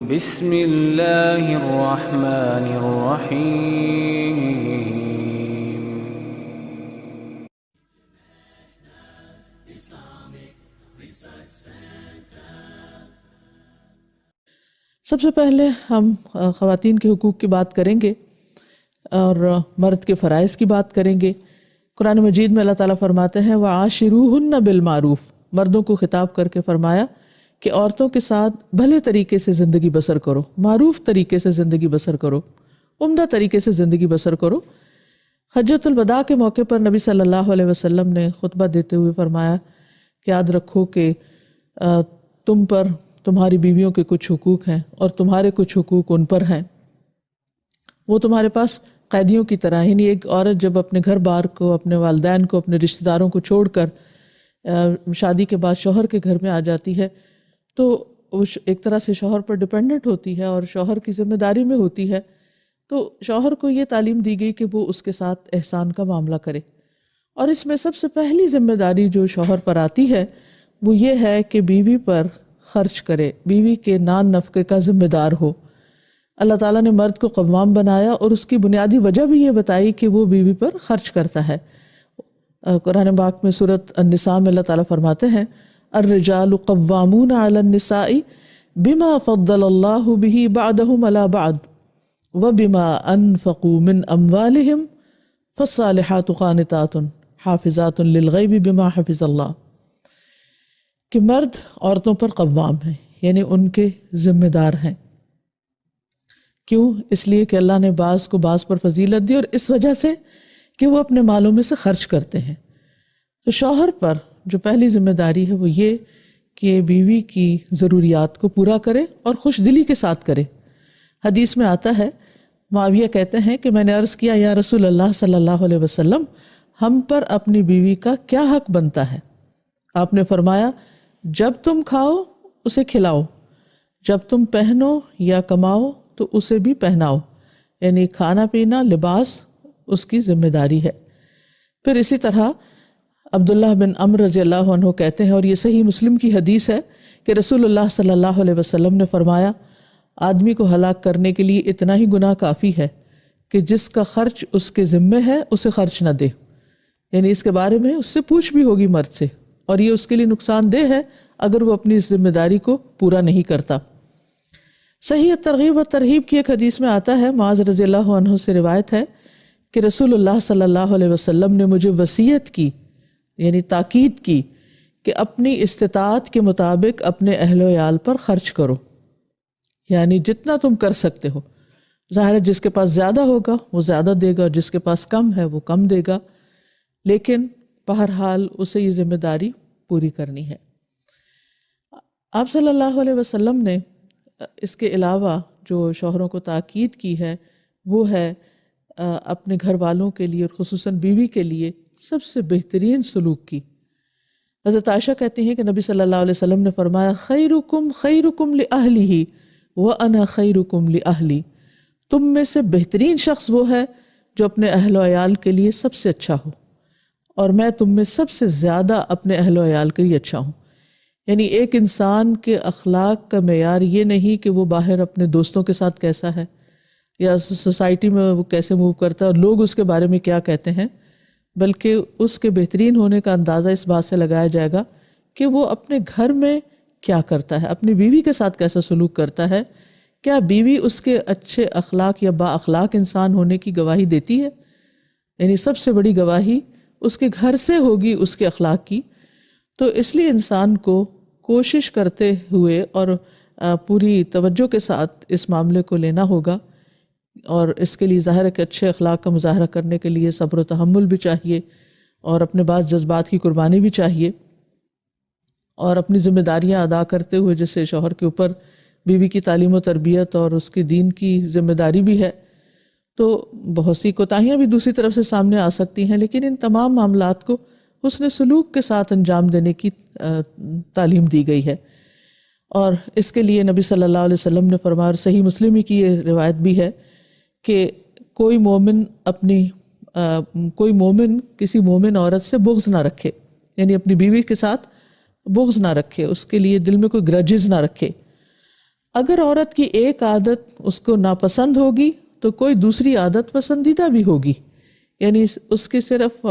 بسم اللہ الرحمن الرحیم. سب سے پہلے ہم خواتین کے حقوق کی بات کریں گے اور مرد کے فرائض کی بات کریں گے. قرآن مجید میں اللہ تعالیٰ فرماتے ہیں وَعَاشِرُوهُنَّ بِالْمَعْرُوفِ، مردوں کو خطاب کر کے فرمایا کہ عورتوں کے ساتھ بھلے طریقے سے زندگی بسر کرو، معروف طریقے سے زندگی بسر کرو، عمدہ طریقے سے زندگی بسر کرو. حجۃ الوداع کے موقع پر نبی صلی اللہ علیہ وسلم نے خطبہ دیتے ہوئے فرمایا کہ یاد رکھو کہ تم پر تمہاری بیویوں کے کچھ حقوق ہیں اور تمہارے کچھ حقوق ان پر ہیں. وہ تمہارے پاس قیدیوں کی طرح، یعنی ایک عورت جب اپنے گھر بار کو، اپنے والدین کو، اپنے رشتہ داروں کو چھوڑ کر شادی کے بعد شوہر کے گھر میں آ جاتی ہے تو وہ ایک طرح سے شوہر پر ڈیپینڈنٹ ہوتی ہے اور شوہر کی ذمہ داری میں ہوتی ہے. تو شوہر کو یہ تعلیم دی گئی کہ وہ اس کے ساتھ احسان کا معاملہ کرے، اور اس میں سب سے پہلی ذمہ داری جو شوہر پر آتی ہے وہ یہ ہے کہ بیوی پر خرچ کرے، بیوی کے نان نفقے کا ذمہ دار ہو. اللہ تعالیٰ نے مرد کو قوام بنایا اور اس کی بنیادی وجہ بھی یہ بتائی کہ وہ بیوی پر خرچ کرتا ہے. قرآن پاک میں سورۃ النساء میں اللہ تعالیٰ فرماتے ہیں الرجال قوامون علی النساء بما فضل اللہ به بعضهم علی بعض وبما انفقوا من اموالهم فالصالحات قانتات حافظات للغیب بما حفظ اللہ، کہ مرد عورتوں پر قوام ہیں، یعنی ان کے ذمہ دار ہیں. کیوں؟ اس لیے کہ اللہ نے بعض کو بعض پر فضیلت دی اور اس وجہ سے کہ وہ اپنے مالوں میں سے خرچ کرتے ہیں. تو شوہر پر جو پہلی ذمہ داری ہے وہ یہ کہ بیوی کی ضروریات کو پورا کرے اور خوش دلی کے ساتھ کرے. حدیث میں آتا ہے، معاویہ کہتے ہیں کہ میں نے عرض کیا یا رسول اللہ صلی اللہ علیہ وسلم، ہم پر اپنی بیوی کا کیا حق بنتا ہے؟ آپ نے فرمایا جب تم کھاؤ اسے کھلاؤ، جب تم پہنو یا کماؤ تو اسے بھی پہناؤ، یعنی کھانا پینا لباس اس کی ذمہ داری ہے. پھر اسی طرح عبداللہ بن عمرو رضی اللہ عنہ کہتے ہیں، اور یہ صحیح مسلم کی حدیث ہے، کہ رسول اللہ صلی اللہ علیہ وسلم نے فرمایا آدمی کو ہلاک کرنے کے لیے اتنا ہی گناہ کافی ہے کہ جس کا خرچ اس کے ذمہ ہے اسے خرچ نہ دے، یعنی اس کے بارے میں اس سے پوچھ بھی ہوگی مرد سے، اور یہ اس کے لیے نقصان دہ ہے اگر وہ اپنی اس ذمہ داری کو پورا نہیں کرتا. صحیح ترغیب و ترہیب کی ایک حدیث میں آتا ہے، معاذ رضی اللہ عنہ سے روایت ہے کہ رسول اللہ صلی اللہ علیہ وسلم نے مجھے وصیت کی، یعنی تاکید کی کہ اپنی استطاعت کے مطابق اپنے اہل و عیال پر خرچ کرو، یعنی جتنا تم کر سکتے ہو. ظاہر ہے جس کے پاس زیادہ ہوگا وہ زیادہ دے گا، جس کے پاس کم ہے وہ کم دے گا، لیکن بہرحال اسے یہ ذمہ داری پوری کرنی ہے. آپ صلی اللہ علیہ وسلم نے اس کے علاوہ جو شوہروں کو تاکید کی ہے وہ ہے اپنے گھر والوں کے لیے اور خصوصاً بیوی کے لیے سب سے بہترین سلوک کی. حضرت عائشہ کہتی ہیں کہ نبی صلی اللہ علیہ وسلم نے فرمایا خیرکم خیرکم لأہلہ وأنا خیرکم لأہلی، تم میں سے بہترین شخص وہ ہے جو اپنے اہل و عیال کے لیے سب سے اچھا ہو، اور میں تم میں سب سے زیادہ اپنے اہل و عیال کے لیے اچھا ہوں. یعنی ایک انسان کے اخلاق کا معیار یہ نہیں کہ وہ باہر اپنے دوستوں کے ساتھ کیسا ہے یا سوسائٹی میں وہ کیسے موو کرتا ہے اور لوگ اس کے بارے میں کیا کہتے ہیں، بلکہ اس کے بہترین ہونے کا اندازہ اس بات سے لگایا جائے گا کہ وہ اپنے گھر میں کیا کرتا ہے، اپنی بیوی کے ساتھ کیسا سلوک کرتا ہے. کیا بیوی اس کے اچھے اخلاق یا با اخلاق انسان ہونے کی گواہی دیتی ہے؟ یعنی سب سے بڑی گواہی اس کے گھر سے ہوگی اس کے اخلاق کی. تو اس لیے انسان کو کوشش کرتے ہوئے اور پوری توجہ کے ساتھ اس معاملے کو لینا ہوگا، اور اس کے لیے ظاہر ہے کہ اچھے اخلاق کا مظاہرہ کرنے کے لیے صبر و تحمل بھی چاہیے اور اپنے بعض جذبات کی قربانی بھی چاہیے، اور اپنی ذمہ داریاں ادا کرتے ہوئے جیسے شوہر کے اوپر بیوی کی تعلیم و تربیت اور اس کے دین کی ذمہ داری بھی ہے. تو بہت سی کوتاہیاں بھی دوسری طرف سے سامنے آ سکتی ہیں، لیکن ان تمام معاملات کو حسن سلوک کے ساتھ انجام دینے کی تعلیم دی گئی ہے. اور اس کے لیے نبی صلی اللہ علیہ وسلم نے فرمایا، اور صحیح مسلم ہی کی یہ روایت بھی ہے کہ کوئی مومن کسی مومن عورت سے بغض نہ رکھے، یعنی اپنی بیوی کے ساتھ بغض نہ رکھے، اس کے لیے دل میں کوئی گرجز نہ رکھے. اگر عورت کی ایک عادت اس کو ناپسند ہوگی تو کوئی دوسری عادت پسندیدہ بھی ہوگی، یعنی اس کے صرف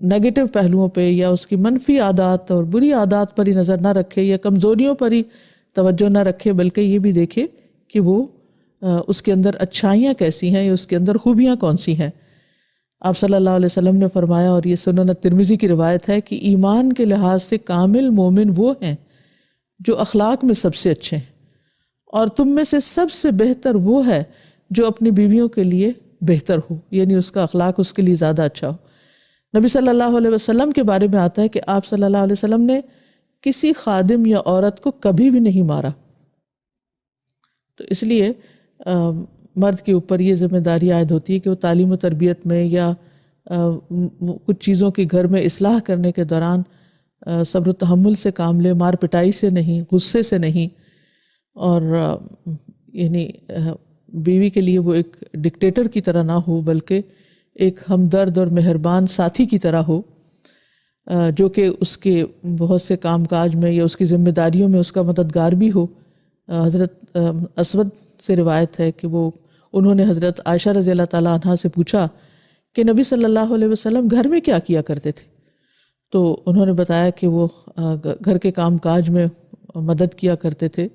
نگیٹو پہلوؤں پہ یا اس کی منفی عادات اور بری عادات پر ہی نظر نہ رکھے یا کمزوریوں پر ہی توجہ نہ رکھے، بلکہ یہ بھی دیکھے کہ وہ اس کے اندر اچھائیاں کیسی ہیں یا اس کے اندر خوبیاں کون سی ہیں۔ آپ صلی اللہ علیہ وسلم نے فرمایا، اور یہ سنن ترمذی کی روایت ہے، کہ ایمان کے لحاظ سے کامل مومن وہ ہیں جو اخلاق میں سب سے اچھے ہیں، اور تم میں سے سب سے بہتر وہ ہے جو اپنی بیویوں کے لیے بہتر ہو، یعنی اس کا اخلاق اس کے لیے زیادہ اچھا ہو۔ نبی صلی اللہ علیہ وسلم کے بارے میں آتا ہے کہ آپ صلی اللہ علیہ وسلم نے کسی خادم یا عورت کو کبھی بھی نہیں مارا۔ تو اس لیے مرد کے اوپر یہ ذمہ داری عائد ہوتی ہے کہ وہ تعلیم و تربیت میں یا کچھ چیزوں کی گھر میں اصلاح کرنے کے دوران صبر و تحمل سے کام لے، مار پٹائی سے نہیں، غصے سے نہیں، اور یعنی بیوی کے لیے وہ ایک ڈکٹیٹر کی طرح نہ ہو، بلکہ ایک ہمدرد اور مہربان ساتھی کی طرح ہو، جو کہ اس کے بہت سے کام کاج میں یا اس کی ذمہ داریوں میں اس کا مددگار بھی ہو۔ حضرت اسود سے روایت ہے کہ انہوں نے حضرت عائشہ رضی اللہ تعالیٰ عنہا سے پوچھا کہ نبی صلی اللہ علیہ وسلم گھر میں کیا کیا کرتے تھے؟ تو انہوں نے بتایا کہ وہ گھر کے کام کاج میں مدد کیا کرتے تھے،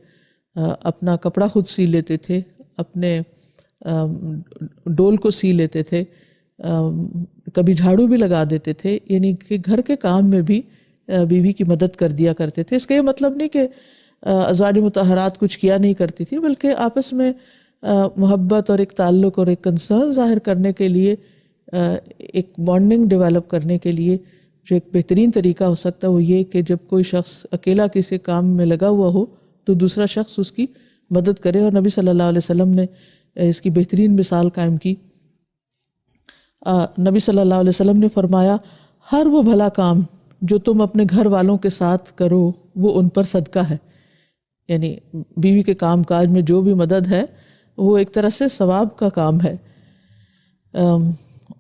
اپنا کپڑا خود سی لیتے تھے، اپنے ڈول کو سی لیتے تھے، کبھی جھاڑو بھی لگا دیتے تھے، یعنی کہ گھر کے کام میں بھی بیوی کی مدد کر دیا کرتے تھے۔ اس کا یہ مطلب نہیں کہ ازواج مطہرات کچھ کیا نہیں کرتی تھی، بلکہ آپس میں محبت اور ایک تعلق اور ایک کنسرن ظاہر کرنے کے لیے، ایک بانڈنگ ڈیولپ کرنے کے لیے جو ایک بہترین طریقہ ہو سکتا ہے وہ یہ کہ جب کوئی شخص اکیلا کسی کام میں لگا ہوا ہو تو دوسرا شخص اس کی مدد کرے، اور نبی صلی اللہ علیہ وسلم نے اس کی بہترین مثال قائم کی۔ نبی صلی اللہ علیہ وسلم نے فرمایا، ہر وہ بھلا کام جو تم اپنے گھر والوں کے ساتھ کرو وہ ان پر صدقہ ہے، یعنی بیوی کے کام کاج میں جو بھی مدد ہے وہ ایک طرح سے ثواب کا کام ہے۔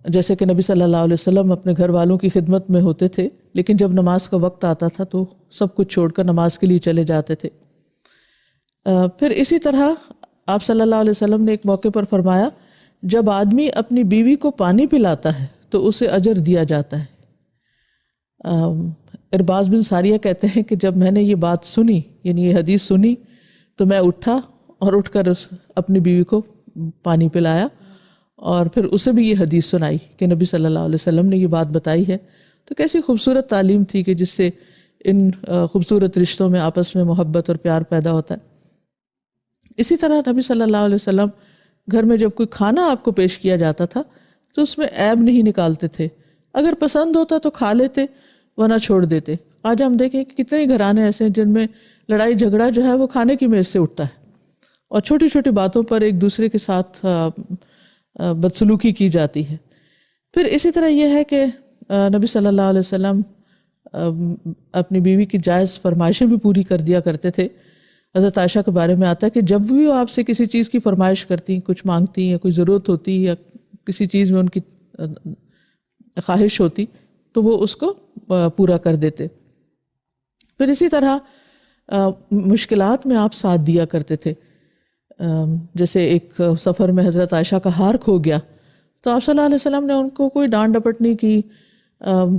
جیسے کہ نبی صلی اللہ علیہ وسلم اپنے گھر والوں کی خدمت میں ہوتے تھے، لیکن جب نماز کا وقت آتا تھا تو سب کچھ چھوڑ کر نماز کے لیے چلے جاتے تھے۔ پھر اسی طرح آپ صلی اللہ علیہ وسلم نے ایک موقع پر فرمایا، جب آدمی اپنی بیوی کو پانی پلاتا ہے تو اسے اجر دیا جاتا ہے۔ ارباز بن ساریہ کہتے ہیں کہ جب میں نے یہ بات سنی، یعنی یہ حدیث سنی، تو میں اٹھا اور اٹھ کر اپنی بیوی کو پانی پلایا، اور پھر اسے بھی یہ حدیث سنائی کہ نبی صلی اللہ علیہ وسلم نے یہ بات بتائی ہے۔ تو کیسی خوبصورت تعلیم تھی کہ جس سے ان خوبصورت رشتوں میں آپس میں محبت اور پیار پیدا ہوتا ہے۔ اسی طرح نبی صلی اللہ علیہ وسلم گھر میں جب کوئی کھانا آپ کو پیش کیا جاتا تھا تو اس میں عیب نہیں نکالتے تھے، اگر پسند ہوتا تو کھا لیتے ورنہ چھوڑ دیتے۔ آج ہم دیکھیں کہ کتنے ہی گھرانے ایسے ہیں جن میں لڑائی جھگڑا جو ہے وہ کھانے کی میز سے اٹھتا ہے، اور چھوٹی چھوٹی باتوں پر ایک دوسرے کے ساتھ بدسلوکی کی جاتی ہے۔ پھر اسی طرح یہ ہے کہ نبی صلی اللہ علیہ وسلم اپنی بیوی کی جائز فرمائشیں بھی پوری کر دیا کرتے تھے۔ حضرت عائشہ کے بارے میں آتا ہے کہ جب بھی وہ آپ سے کسی چیز کی فرمائش کرتی، کچھ مانگتی یا کوئی ضرورت ہوتی یا کسی چیز میں ان کی خواہش ہوتی تو وہ اس کو پورا کر دیتے۔ پھر اسی طرح مشکلات میں آپ ساتھ دیا کرتے تھے۔ جیسے ایک سفر میں حضرت عائشہ کا ہار کھو گیا تو آپ صلی اللہ علیہ وسلم نے ان کو کوئی ڈانٹ ڈپٹ نہیں کی،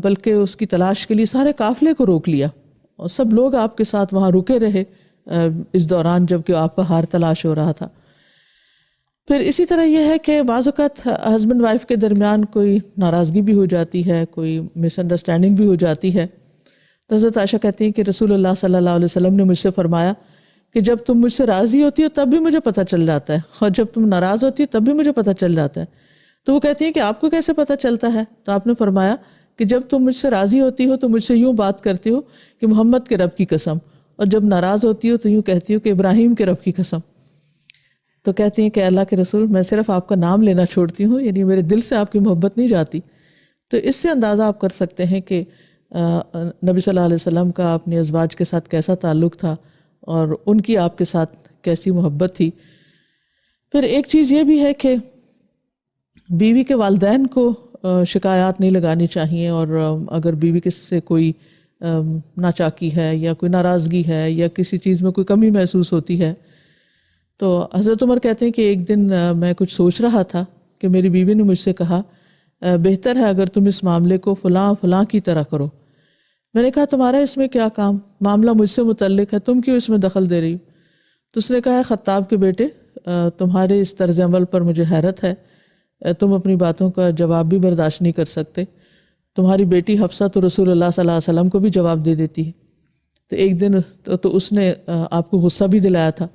بلکہ اس کی تلاش کے لیے سارے قافلے کو روک لیا، اور سب لوگ آپ کے ساتھ وہاں رکے رہے اس دوران جب کہ آپ کا ہار تلاش ہو رہا تھا۔ پھر اسی طرح یہ ہے کہ بعض اوقات ہسبینڈ وائف کے درمیان کوئی ناراضگی بھی ہو جاتی ہے، کوئی مس انڈرسٹینڈنگ بھی ہو جاتی ہے، تو حضرت عائشہ کہتی ہیں کہ رسول اللہ صلی اللہ علیہ وسلم نے مجھ سے فرمایا کہ جب تم مجھ سے راضی ہوتی ہو تب بھی مجھے پتہ چل جاتا ہے، اور جب تم ناراض ہوتی ہو تب بھی مجھے پتہ چل جاتا ہے۔ تو وہ کہتی ہیں کہ آپ کو کیسے پتہ چلتا ہے؟ تو آپ نے فرمایا کہ جب تم مجھ سے راضی ہوتی ہو تو مجھ سے یوں بات کرتی ہو کہ محمد کے رب کی قسم، اور جب ناراض ہوتی ہو تو یوں کہتی ہو کہ ابراہیم کے رب کی قسم۔ تو کہتی ہیں کہ اللہ کے رسول، میں صرف آپ کا نام لینا چھوڑتی ہوں، یعنی میرے دل سے آپ کی محبت نہیں جاتی۔ تو اس سے اندازہ آپ کر سکتے ہیں کہ نبی صلی اللہ علیہ وسلم کا اپنے ازواج کے ساتھ کیسا تعلق تھا اور ان کی آپ کے ساتھ کیسی محبت تھی۔ پھر ایک چیز یہ بھی ہے کہ بیوی کے والدین کو شکایات نہیں لگانی چاہیے، اور اگر بیوی کے سے کوئی ناچاکی ہے یا کوئی ناراضگی ہے یا کسی چیز میں کوئی کمی محسوس ہوتی ہے. تو حضرت عمر کہتے ہیں کہ ایک دن میں کچھ سوچ رہا تھا کہ میری بیوی نے مجھ سے کہا بہتر ہے اگر تم اس معاملے کو فلاں فلاں کی طرح کرو. میں نے کہا تمہارا اس میں کیا کام، معاملہ مجھ سے متعلق ہے، تم کیوں اس میں دخل دے رہی ہو؟ تو اس نے کہا خطاب کے بیٹے تمہارے اس طرز عمل پر مجھے حیرت ہے، تم اپنی باتوں کا جواب بھی برداشت نہیں کر سکتے. تمہاری بیٹی حفصہ تو رسول اللہ صلی اللہ علیہ وسلم کو بھی جواب دے دیتی ہے. تو ایک دن تو اس نے آپ کو غصہ بھی دلایا تھا.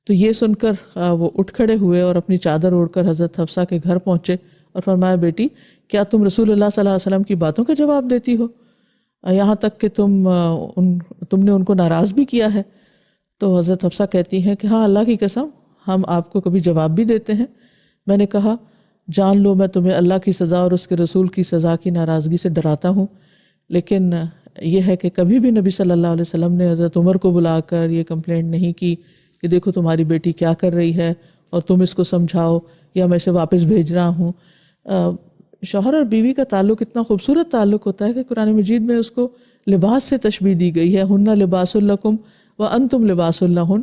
تو یہ سن کر وہ اٹھ کھڑے ہوئے اور اپنی چادر اوڑھ کر حضرت حفصہ کے گھر پہنچے اور فرمایا بیٹی کیا تم رسول اللہ صلی اللہ علیہ وسلم کی باتوں کا جواب دیتی ہو، یہاں تک کہ تم نے ان کو ناراض بھی کیا ہے؟ تو حضرت حفصہ کہتی ہیں کہ ہاں اللہ کی قسم ہم آپ کو کبھی جواب بھی دیتے ہیں. میں نے کہا جان لو میں تمہیں اللہ کی سزا اور اس کے رسول کی سزا کی ناراضگی سے ڈراتا ہوں، لیکن یہ ہے کہ کبھی بھی نبی صلی اللہ علیہ وسلم نے حضرت عمر کو بلا کر یہ کمپلینٹ نہیں کی کہ دیکھو تمہاری بیٹی کیا کر رہی ہے اور تم اس کو سمجھاؤ یا میں اسے واپس بھیج رہا ہوں. شوہر اور بیوی کا تعلق اتنا خوبصورت تعلق ہوتا ہے کہ قرآن مجید میں اس کو لباس سے تشبیہ دی گئی ہے. ہن لباس لکم وانتم لباس لہن.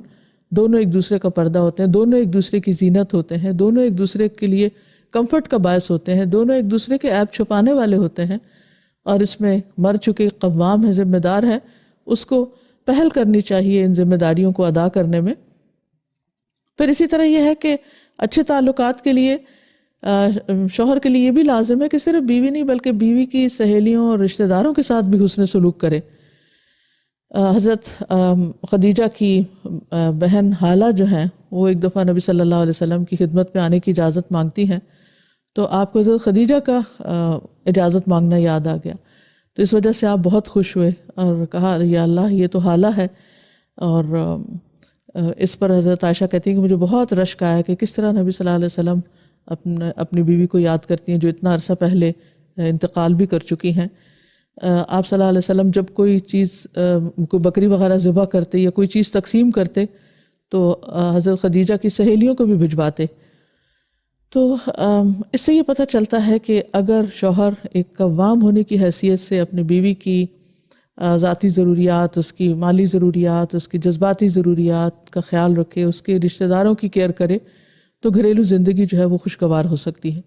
دونوں ایک دوسرے کا پردہ ہوتے ہیں، دونوں ایک دوسرے کی زینت ہوتے ہیں، دونوں ایک دوسرے کے لیے کمفرٹ کا باعث ہوتے ہیں، دونوں ایک دوسرے کے عیب چھپانے والے ہوتے ہیں. اور اس میں مر چکے قوام ہے، ذمہ دار ہے، اس کو پہل کرنی چاہیے ان ذمہ داریوں کو ادا کرنے میں. پھر اسی طرح یہ ہے کہ اچھے تعلقات کے لیے شوہر کے لیے یہ بھی لازم ہے کہ صرف بیوی نہیں بلکہ بیوی کی سہیلیوں اور رشتہ داروں کے ساتھ بھی حسن سلوک کرے. حضرت خدیجہ کی بہن حالہ جو ہیں وہ ایک دفعہ نبی صلی اللہ علیہ وسلم کی خدمت میں آنے کی اجازت مانگتی ہیں، تو آپ کو حضرت خدیجہ کا اجازت مانگنا یاد آ گیا. تو اس وجہ سے آپ بہت خوش ہوئے اور کہا یا اللہ یہ تو حالہ ہے. اور اس پر حضرت عائشہ کہتی ہیں کہ مجھے بہت رشک آیا کہ کس طرح نبی صلی اللہ علیہ وسلم اپنی بیوی کو یاد کرتی ہیں جو اتنا عرصہ پہلے انتقال بھی کر چکی ہیں. آپ صلی اللہ علیہ وسلم جب کوئی چیز کوئی بکری وغیرہ ذبح کرتے یا کوئی چیز تقسیم کرتے تو حضرت خدیجہ کی سہیلیوں کو بھی بھجواتے. تو اس سے یہ پتہ چلتا ہے کہ اگر شوہر ایک قوام ہونے کی حیثیت سے اپنی بیوی کی ذاتی ضروریات، اس کی مالی ضروریات، اس کی جذباتی ضروریات کا خیال رکھے، اس کے رشتہ داروں کی کیئر کرے، تو گھریلو زندگی جو ہے وہ خوشگوار ہو سکتی ہے.